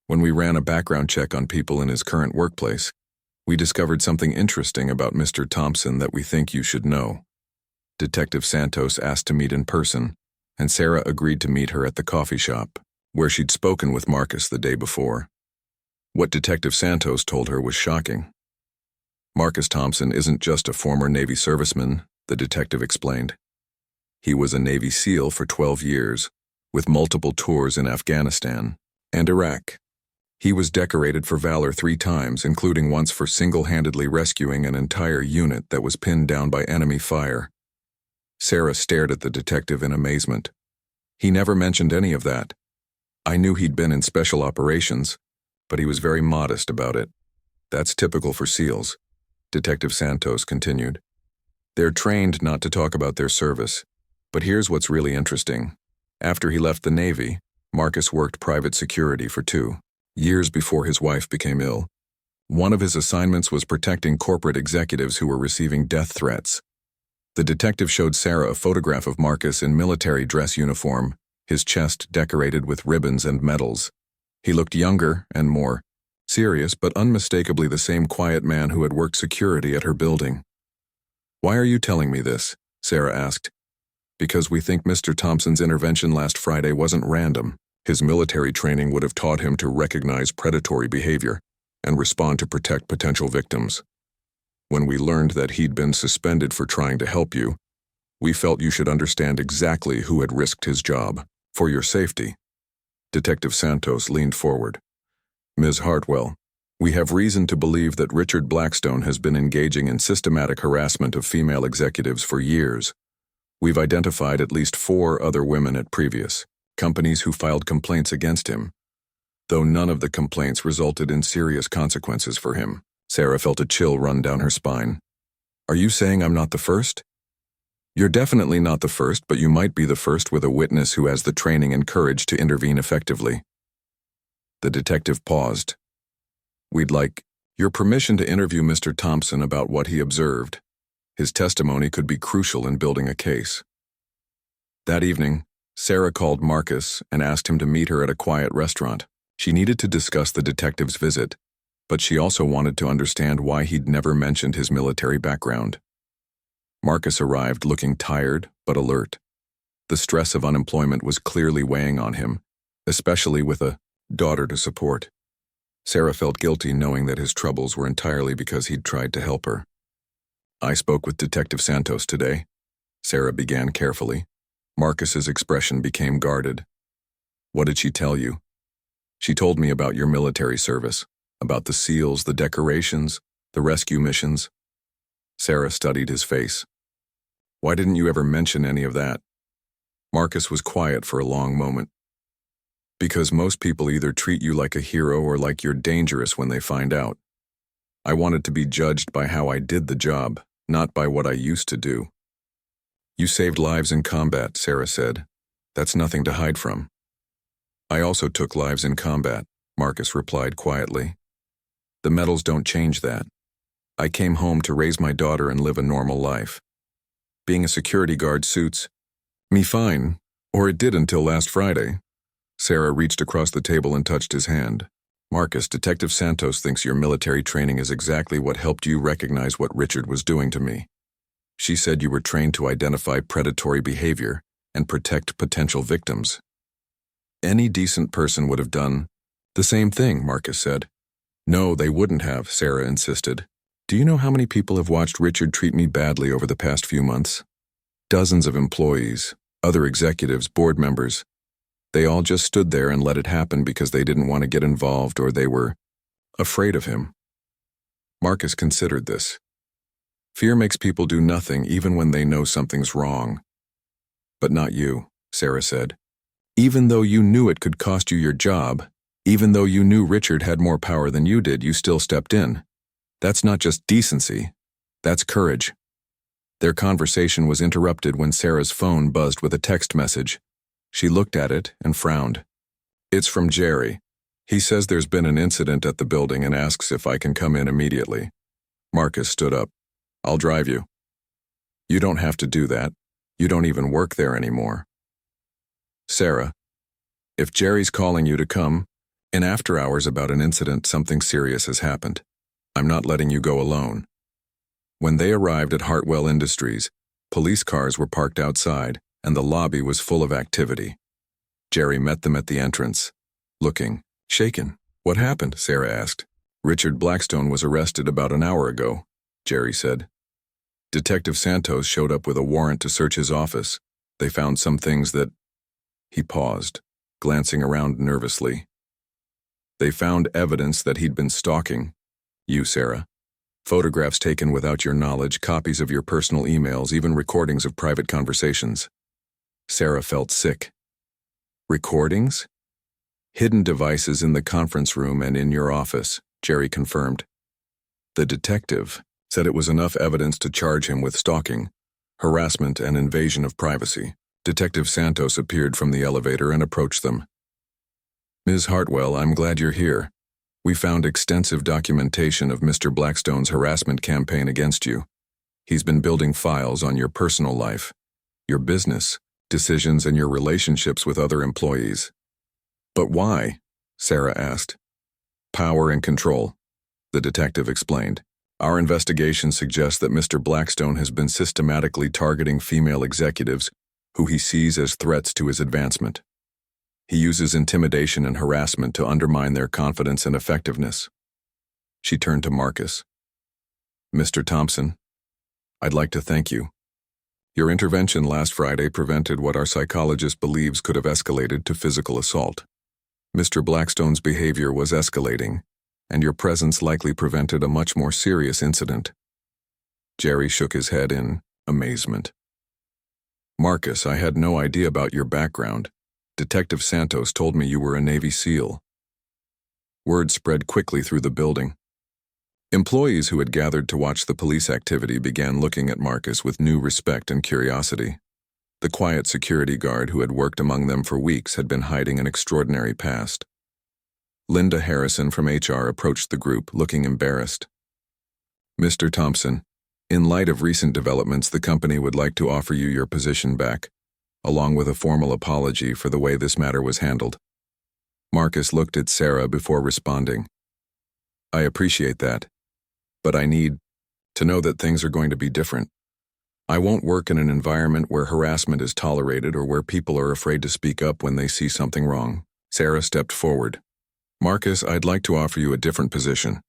When we ran a background check on people in his current workplace, we discovered something interesting about Mr. Thompson that we think you should know." Detective Santos asked to meet in person, and Sarah agreed to meet her at the coffee shop, where she'd spoken with Marcus the day before. What Detective Santos told her was shocking. "Marcus Thompson isn't just a former Navy serviceman," the detective explained. "He was a Navy SEAL for 12 years, with multiple tours in Afghanistan and Iraq. He was decorated for valor 3 times, including once for single-handedly rescuing an entire unit that was pinned down by enemy fire." Sarah stared at the detective in amazement. "He never mentioned any of that. I knew he'd been in special operations, but he was very modest about it. That's typical for SEALs," Detective Santos continued. "They're trained not to talk about their service. But here's what's really interesting. After he left the Navy, Marcus worked private security for 2 years before his wife became ill. One of his assignments was protecting corporate executives who were receiving death threats." The detective showed Sarah a photograph of Marcus in military dress uniform, his chest decorated with ribbons and medals. He looked younger and more serious, but unmistakably the same quiet man who had worked security at her building. "Why are you telling me this?" Sarah asked. "Because we think Mr. Thompson's intervention last Friday wasn't random. His military training would have taught him to recognize predatory behavior and respond to protect potential victims. When we learned that he'd been suspended for trying to help you, we felt you should understand exactly who had risked his job, for your safety." Detective Santos leaned forward. "Ms. Hartwell, we have reason to believe that Richard Blackstone has been engaging in systematic harassment of female executives for years. We've identified at least 4 other women at previous companies who filed complaints against him, though none of the complaints resulted in serious consequences for him." Sarah felt a chill run down her spine. "Are you saying I'm not the first?" "You're definitely not the first, but you might be the first with a witness who has the training and courage to intervene effectively." The detective paused. "We'd like your permission to interview Mr. Thompson about what he observed. His testimony could be crucial in building a case." That evening, Sarah called Marcus and asked him to meet her at a quiet restaurant. She needed to discuss the detective's visit, but she also wanted to understand why he'd never mentioned his military background. Marcus arrived looking tired but alert. The stress of unemployment was clearly weighing on him, especially with a daughter to support. Sarah felt guilty knowing that his troubles were entirely because he'd tried to help her. "I spoke with Detective Santos today," Sarah began carefully. Marcus's expression became guarded. "What did she tell you?" "She told me about your military service, about the SEALs, the decorations, the rescue missions." Sarah studied his face. "Why didn't you ever mention any of that?" Marcus was quiet for a long moment. "Because most people either treat you like a hero or like you're dangerous when they find out. I wanted to be judged by how I did the job, not by what I used to do." "You saved lives in combat," Sarah said. "That's nothing to hide from." "I also took lives in combat," Marcus replied quietly. "The medals don't change that. I came home to raise my daughter and live a normal life. Being a security guard suits me fine, or it did until last Friday." Sarah reached across the table and touched his hand. Marcus, Detective Santos thinks your military training is exactly what helped you recognize what Richard was doing to me. She said you were trained to identify predatory behavior and protect potential victims. Any decent person would have done the same thing, Marcus said. No, they wouldn't have, Sarah insisted. Do you know how many people have watched Richard treat me badly over the past few months? Dozens of employees, other executives, board members. They all just stood there and let it happen because they didn't want to get involved or they were afraid of him. Marcus considered this. Fear makes people do nothing even when they know something's wrong. But not you, Sarah said. Even though you knew it could cost you your job, even though you knew Richard had more power than you did, you still stepped in. That's not just decency, that's courage. Their conversation was interrupted when Sarah's phone buzzed with a text message. She looked at it and frowned. It's from Jerry. He says there's been an incident at the building and asks if I can come in immediately. Marcus stood up. I'll drive you. You don't have to do that. You don't even work there anymore. Sarah, if Jerry's calling you to come, in after hours about an incident, something serious has happened. I'm not letting you go alone. When they arrived at Hartwell Industries, police cars were parked outside and the lobby was full of activity. Jerry met them at the entrance, looking shaken. What happened? Sarah asked. Richard Blackstone was arrested about an hour ago, Jerry said. Detective Santos showed up with a warrant to search his office. They found some things that... He paused, glancing around nervously. They found evidence that he'd been stalking you, Sarah. Photographs taken without your knowledge, copies of your personal emails, even recordings of private conversations. Sarah felt sick. Recordings? Hidden devices in the conference room and in your office, Jerry confirmed. The detective said it was enough evidence to charge him with stalking, harassment, and invasion of privacy. Detective Santos appeared from the elevator and approached them. Ms. Hartwell, I'm glad you're here. We found extensive documentation of Mr. Blackstone's harassment campaign against you. He's been building files on your personal life, your business, decisions, and your relationships with other employees. But why? Sarah asked. Power and control, the detective explained. Our investigation suggests that Mr. Blackstone has been systematically targeting female executives who he sees as threats to his advancement. He uses intimidation and harassment to undermine their confidence and effectiveness. She turned to Marcus. Mr. Thompson, I'd like to thank you. Your intervention last Friday prevented what our psychologist believes could have escalated to physical assault. Mr. Blackstone's behavior was escalating, and your presence likely prevented a much more serious incident. Jerry shook his head in amazement. Marcus, I had no idea about your background. Detective Santos told me you were a Navy SEAL. Word spread quickly through the building. Employees who had gathered to watch the police activity began looking at Marcus with new respect and curiosity. The quiet security guard who had worked among them for weeks had been hiding an extraordinary past. Linda Harrison from HR approached the group, looking embarrassed. Mr. Thompson, in light of recent developments, the company would like to offer you your position back, along with a formal apology for the way this matter was handled. Marcus looked at Sarah before responding. I appreciate that, but I need to know that things are going to be different. I won't work in an environment where harassment is tolerated or where people are afraid to speak up when they see something wrong. Sarah stepped forward. Marcus, I'd like to offer you a different position.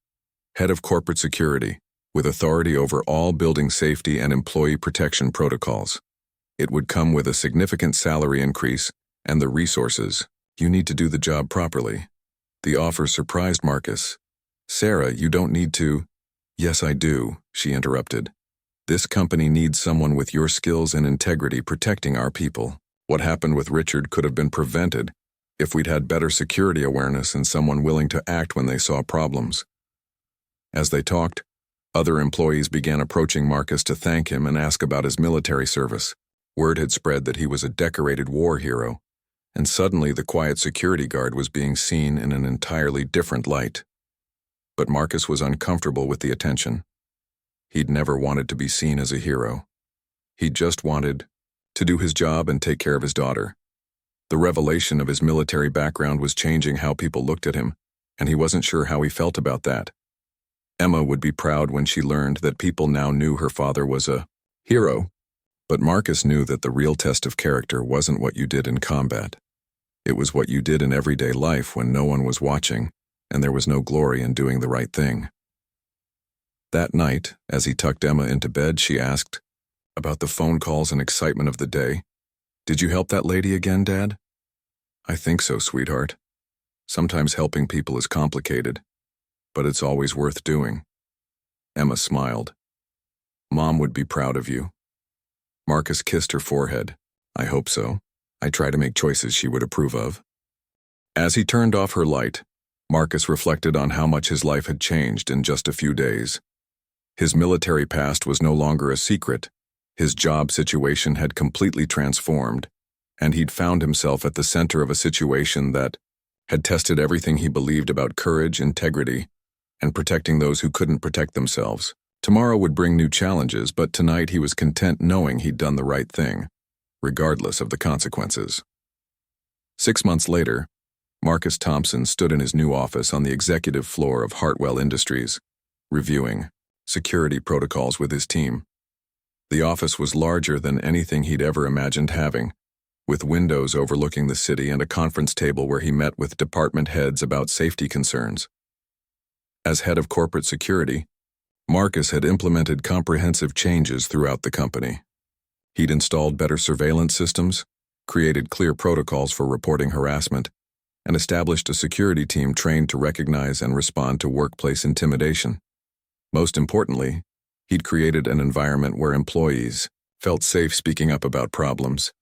Head of Corporate Security, with authority over all building safety and employee protection protocols. It would come with a significant salary increase and the resources. You need to do the job properly. The offer surprised Marcus. Sarah, you don't need to. Yes, I do, she interrupted. This company needs someone with your skills and integrity protecting our people. What happened with Richard could have been prevented if we'd had better security awareness and someone willing to act when they saw problems. As they talked, other employees began approaching Marcus to thank him and ask about his military service. Word had spread that he was a decorated war hero, and suddenly the quiet security guard was being seen in an entirely different light. But Marcus was uncomfortable with the attention. He'd never wanted to be seen as a hero. He just wanted to do his job and take care of his daughter. The revelation of his military background was changing how people looked at him. and he wasn't sure how he felt about that. Emma would be proud when she learned that people now knew her father was a hero, but Marcus knew that the real test of character wasn't what you did in combat. It was what you did in everyday life when no one was watching, and there was no glory in doing the right thing. That night, as he tucked Emma into bed, she asked, about the phone calls and excitement of the day, "Did you help that lady again, Dad?" "I think so, sweetheart. Sometimes helping people is complicated, but it's always worth doing." Emma smiled. "Mom would be proud of you." Marcus kissed her forehead. "I hope so. I try to make choices she would approve of." As he turned off her light, Marcus reflected on how much his life had changed in just a few days. His military past was no longer a secret. His job situation had completely transformed, and he'd found himself at the center of a situation that had tested everything he believed about courage, integrity, and protecting those who couldn't protect themselves. Tomorrow would bring new challenges, but tonight he was content knowing he'd done the right thing, regardless of the consequences. 6 months later, Marcus Thompson stood in his new office on the executive floor of Hartwell Industries, reviewing security protocols with his team. The office was larger than anything he'd ever imagined having, with windows overlooking the city and a conference table where he met with department heads about safety concerns. As head of corporate security, Marcus had implemented comprehensive changes throughout the company. He'd installed better surveillance systems, created clear protocols for reporting harassment, and established a security team trained to recognize and respond to workplace intimidation. Most importantly, he'd created an environment where employees felt safe speaking up about problems.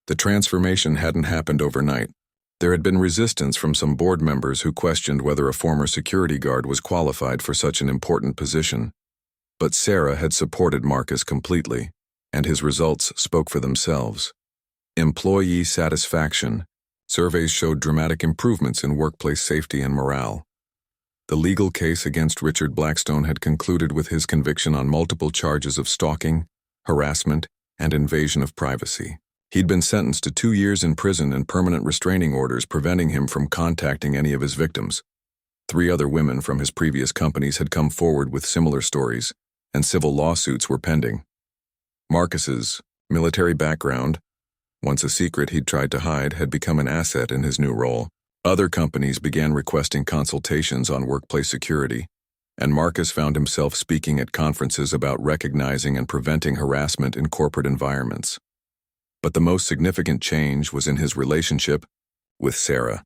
The transformation hadn't happened overnight. There had been resistance from some board members who questioned whether a former security guard was qualified for such an important position. But Sarah had supported Marcus completely, and his results spoke for themselves. Employee satisfaction. Surveys showed dramatic improvements in workplace safety and morale. The legal case against Richard Blackstone had concluded with his conviction on multiple charges of stalking, harassment, and invasion of privacy. He'd been sentenced to 2 years in prison and permanent restraining orders preventing him from contacting any of his victims. 3 other women from his previous companies had come forward with similar stories, and civil lawsuits were pending. Marcus's military background, once a secret he'd tried to hide, had become an asset in his new role. Other companies began requesting consultations on workplace security, and Marcus found himself speaking at conferences about recognizing and preventing harassment in corporate environments. But the most significant change was in his relationship with Sarah.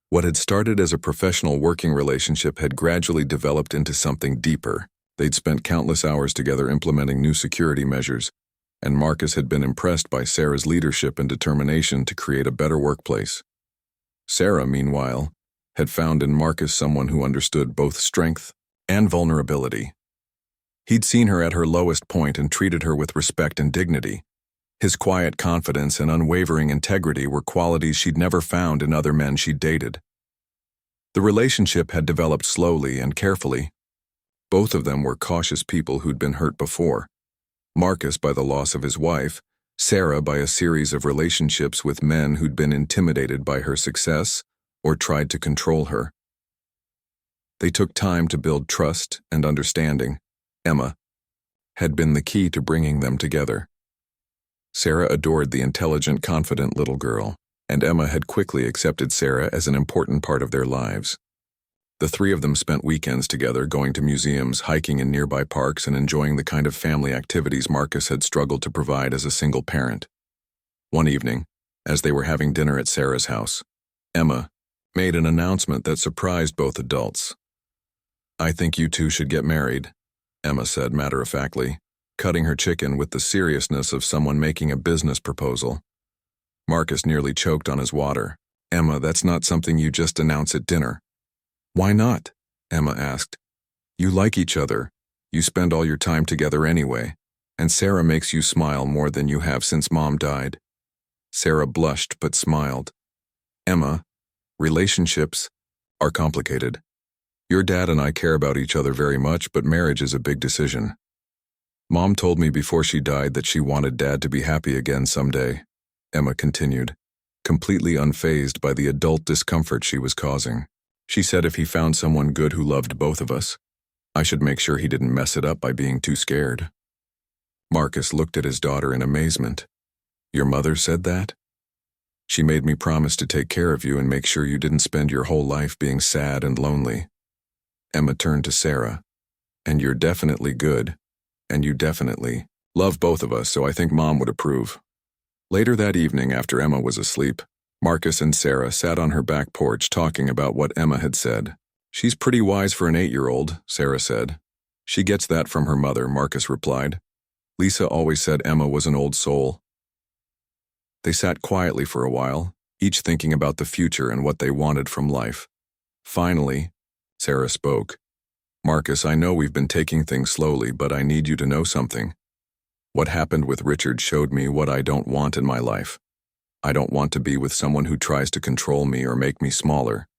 What had started as a professional working relationship had gradually developed into something deeper. They'd spent countless hours together implementing new security measures, and Marcus had been impressed by Sarah's leadership and determination to create a better workplace. Sarah, meanwhile, had found in Marcus someone who understood both strength and vulnerability. He'd seen her at her lowest point and treated her with respect and dignity. His quiet confidence and unwavering integrity were qualities she'd never found in other men she'd dated. The relationship had developed slowly and carefully. Both of them were cautious people who'd been hurt before. Marcus by the loss of his wife, Sarah by a series of relationships with men who'd been intimidated by her success or tried to control her. They took time to build trust and understanding. Emma had been the key to bringing them together. Sarah adored the intelligent, confident little girl, and Emma had quickly accepted Sarah as an important part of their lives. The 3 of them spent weekends together, going to museums, hiking in nearby parks, and enjoying the kind of family activities Marcus had struggled to provide as a single parent. One evening, as they were having dinner at Sarah's house, Emma made an announcement that surprised both adults. "I think you two should get married," Emma said matter-of-factly, cutting her chicken with the seriousness of someone making a business proposal. Marcus nearly choked on his water. "Emma, that's not something you just announce at dinner." "Why not?" Emma asked. "You like each other. You spend all your time together anyway, and Sarah makes you smile more than you have since Mom died." Sarah blushed but smiled. "Emma, relationships are complicated. Your dad and I care about each other very much, but marriage is a big decision. Mom told me before she died that she wanted Dad to be happy again someday," Emma continued, completely unfazed by the adult discomfort she was causing. She said if he found someone good who loved both of us, I should make sure he didn't mess it up by being too scared. Marcus looked at his daughter in amazement. Your mother said that? She made me promise to take care of you and make sure you didn't spend your whole life being sad and lonely. Emma turned to Sarah. And you're definitely good. And you definitely love both of us, so I think Mom would approve. Later that evening, after Emma was asleep, Marcus and Sarah sat on her back porch talking about what Emma had said. She's pretty wise for an 8-year-old, Sarah said. She gets that from her mother, Marcus replied. Lisa always said Emma was an old soul. They sat quietly for a while, each thinking about the future and what they wanted from life. Finally, Sarah spoke. Marcus, I know we've been taking things slowly, but I need you to know something. What happened with Richard showed me what I don't want in my life. I don't want to be with someone who tries to control me or make me smaller.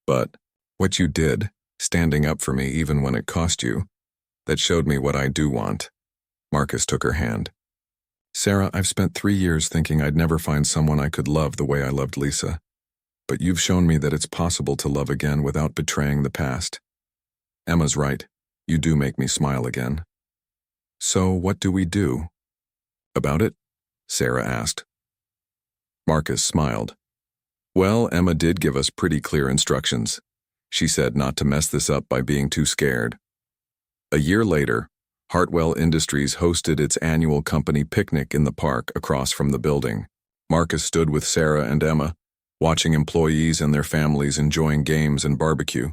But what you did, standing up for me even when it cost you, that showed me what I do want. Marcus took her hand. Sarah, I've spent 3 years thinking I'd never find someone I could love the way I loved Lisa. But you've shown me that it's possible to love again without betraying the past. Emma's right. You do make me smile again. So what do we do? About it? Sarah asked. Marcus smiled. Well, Emma did give us pretty clear instructions. She said not to mess this up by being too scared. A year later, Hartwell Industries hosted its annual company picnic in the park across from the building. Marcus stood with Sarah and Emma, watching employees and their families enjoying games and barbecue.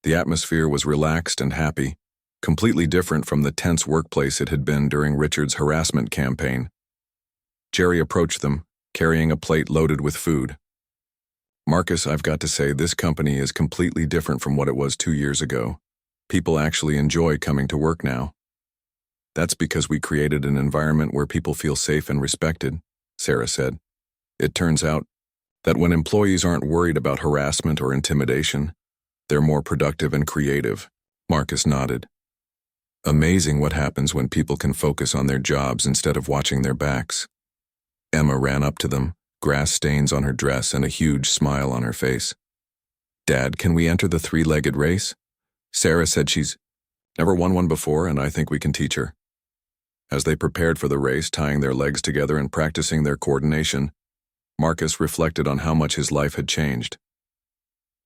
The atmosphere was relaxed and happy, completely different from the tense workplace it had been during Richard's harassment campaign. Jerry approached them, carrying a plate loaded with food. Marcus, I've got to say, this company is completely different from what it was 2 years ago. People actually enjoy coming to work now. That's because we created an environment where people feel safe and respected, Sarah said. It turns out that when employees aren't worried about harassment or intimidation, they're more productive and creative. Marcus nodded. Amazing what happens when people can focus on their jobs instead of watching their backs. Emma ran up to them, grass stains on her dress and a huge smile on her face. Dad, can we enter the 3-legged race? Sarah said she's never won one before, and I think we can teach her. As they prepared for the race, tying their legs together and practicing their coordination, Marcus reflected on how much his life had changed.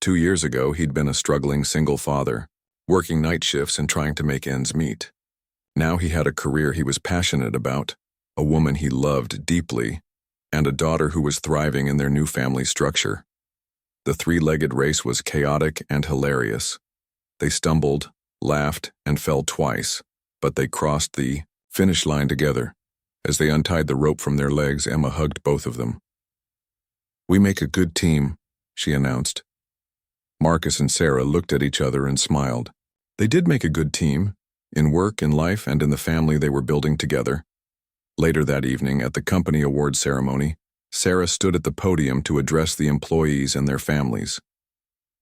2 years ago, he'd been a struggling single father, working night shifts and trying to make ends meet. Now he had a career he was passionate about, a woman he loved deeply, and a daughter who was thriving in their new family structure. The 3-legged race was chaotic and hilarious. They stumbled, laughed, and fell twice, but they crossed the finish line together. As they untied the rope from their legs, Emma hugged both of them. We make a good team, she announced. Marcus and Sarah looked at each other and smiled. They did make a good team, in work, in life, and in the family they were building together. Later that evening, at the company awards ceremony, Sarah stood at the podium to address the employees and their families.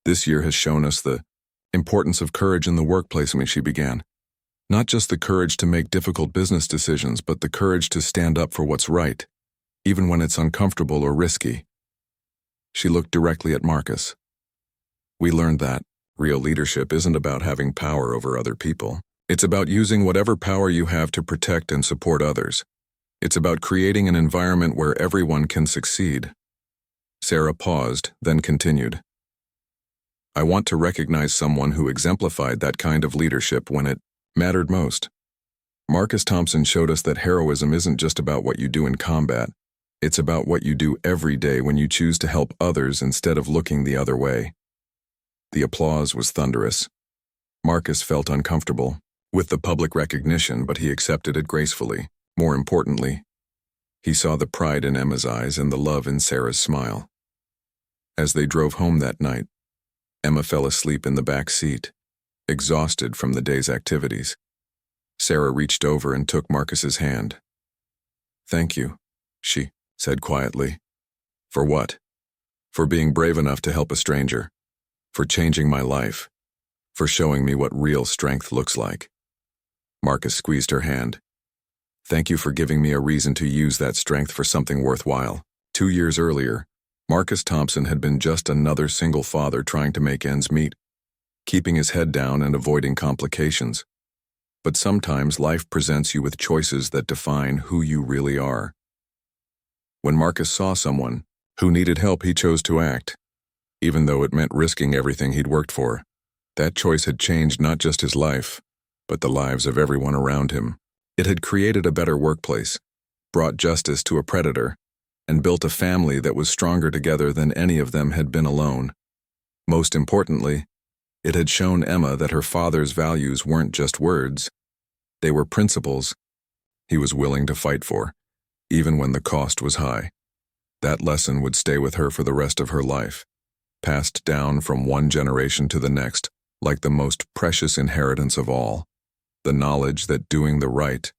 This year has shown us the importance of courage in the workplace, she began. Not just the courage to make difficult business decisions, but the courage to stand up for what's right, even when it's uncomfortable or risky. She looked directly at Marcus. We learned that real leadership isn't about having power over other people. It's about using whatever power you have to protect and support others. It's about creating an environment where everyone can succeed. Sarah paused, then continued. I want to recognize someone who exemplified that kind of leadership when it mattered most. Marcus Thompson showed us that heroism isn't just about what you do in combat. It's about what you do every day when you choose to help others instead of looking the other way. The applause was thunderous. Marcus felt uncomfortable with the public recognition, but he accepted it gracefully. More importantly, he saw the pride in Emma's eyes and the love in Sarah's smile. As they drove home that night, Emma fell asleep in the back seat, exhausted from the day's activities. Sarah reached over and took Marcus's hand. Thank you, she said quietly. For what? For being brave enough to help a stranger. For changing my life. For showing me what real strength looks like. Marcus squeezed her hand. Thank you for giving me a reason to use that strength for something worthwhile. 2 years earlier, Marcus Thompson had been just another single father trying to make ends meet, keeping his head down and avoiding complications. But sometimes life presents you with choices that define who you really are. When Marcus saw someone who needed help, he chose to act, even though it meant risking everything he'd worked for. That choice had changed not just his life, but the lives of everyone around him. It had created a better workplace, brought justice to a predator, and built a family that was stronger together than any of them had been alone. Most importantly, it had shown Emma that her father's values weren't just words. They were principles he was willing to fight for, even when the cost was high. That lesson would stay with her for the rest of her life, passed down from one generation to the next, like the most precious inheritance of all, the knowledge that doing the right